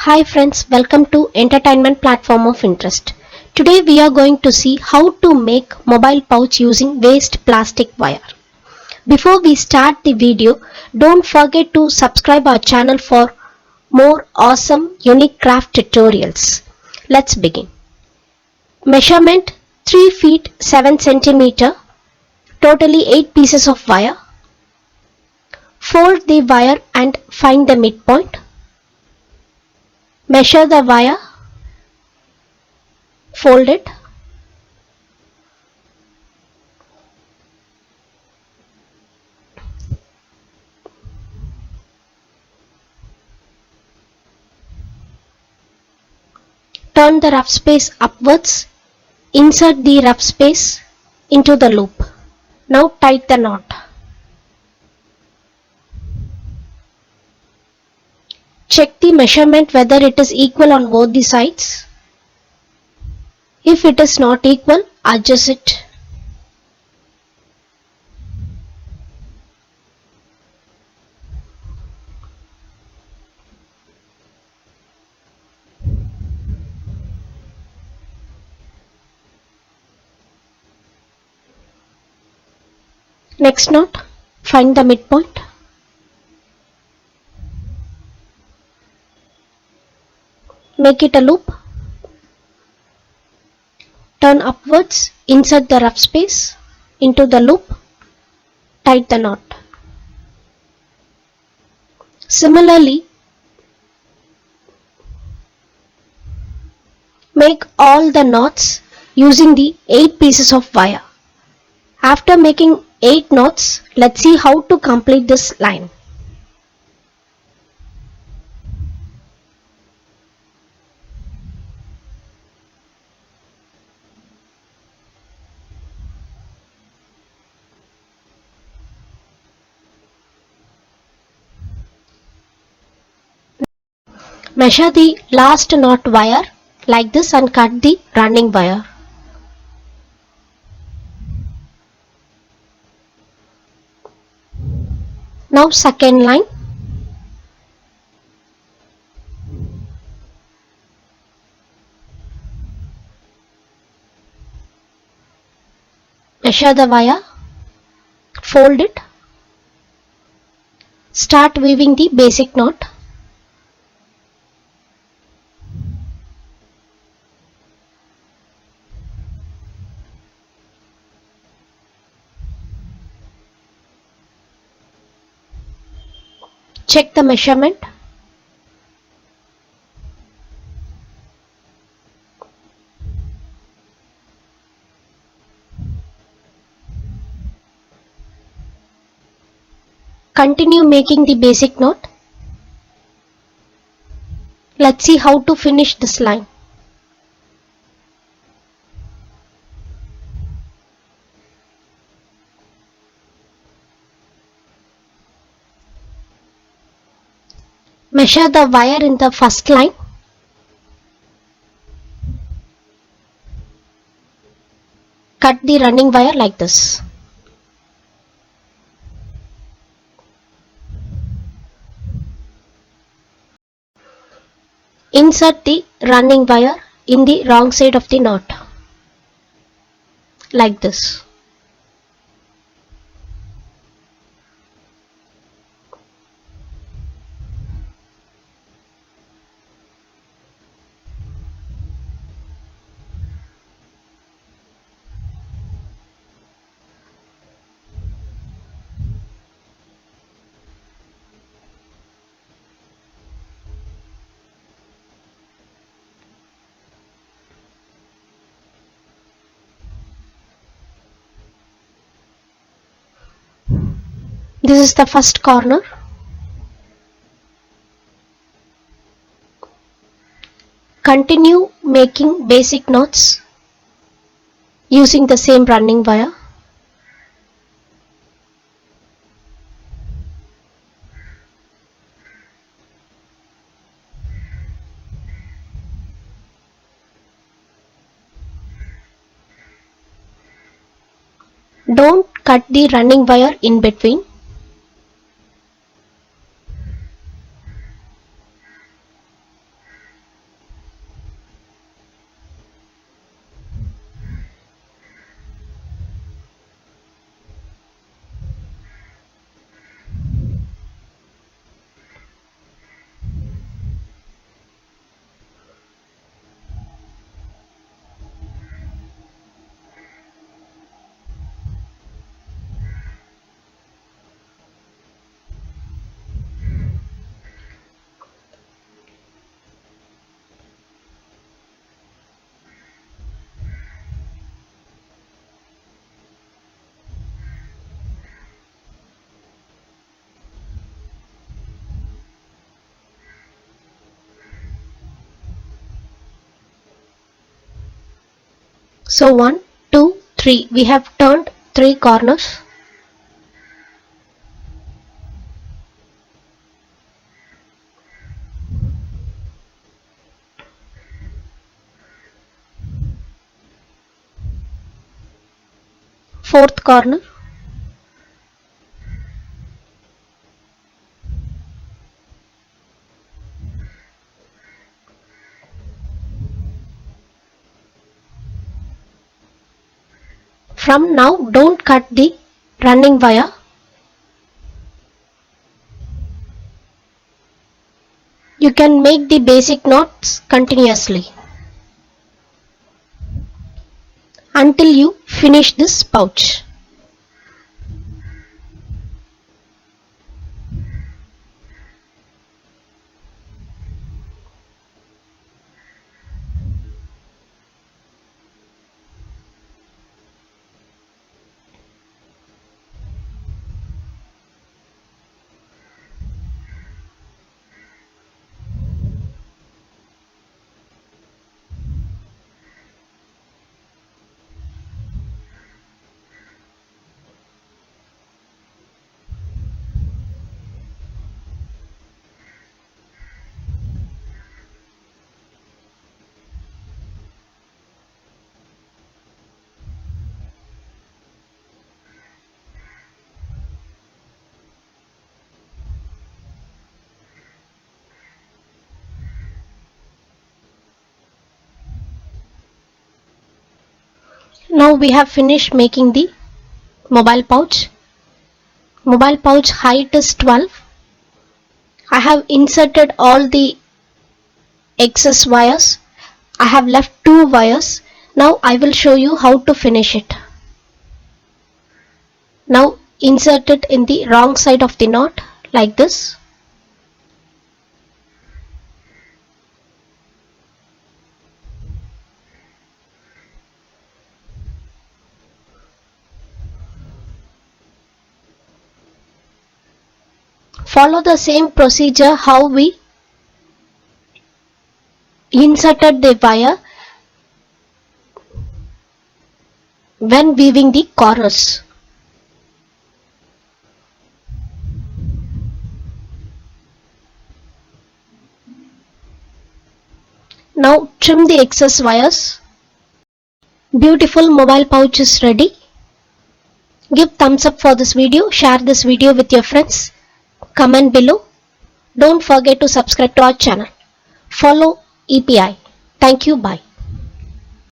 Hi friends, welcome to Entertainment Platform of Interest. Today we are going to see how to make mobile pouch using waste plastic wire. Before we start the video, don't forget to subscribe our channel for more awesome unique craft tutorials. Let's begin. Measurement 3 feet 7 centimeter, totally 8 pieces of wire. Fold the wire and find the midpoint. Measure the wire, fold it. Turn the rough space upwards. Insert the rough space into the loop. Now tie the knot. Check the measurement whether it is equal on both the sides. If it is not equal, adjust it. Next knot, find the midpoint. Make it a loop. Turn upwards, insert the rough space into the loop, tie the knot. Similarly, make all the knots using the 8 pieces of wire. After making 8 knots, let's see how to complete this line. Measure the last knot wire like this and cut the running wire. Now second line. Measure the wire, fold it, start weaving the basic knot. Check the measurement. Continue making the basic knot. Let's see how to finish this line. Measure the wire in the first line. Cut the running wire like this. Insert the running wire in the wrong side of the knot like this. This is the first corner. Continue making basic knots using the same running wire. Don't cut the running wire in between. So 1, 2, 3. We have turned 3 corners. Fourth corner. From now, don't cut the running wire. You can make the basic knots continuously until you finish this pouch. Now we have finished making the mobile pouch. Mobile pouch height is 12. I have inserted all the excess wires. I have left 2 wires. Now I will show you how to finish it. Now insert it in the wrong side of the knot like this. Follow the same procedure how we inserted the wire when weaving the corners. Now trim the excess wires. Beautiful mobile pouch is ready. Give thumbs up for this video, share this video with your friends, comment below. Don't forget to subscribe to our channel. Follow EPI. Thank you. Bye.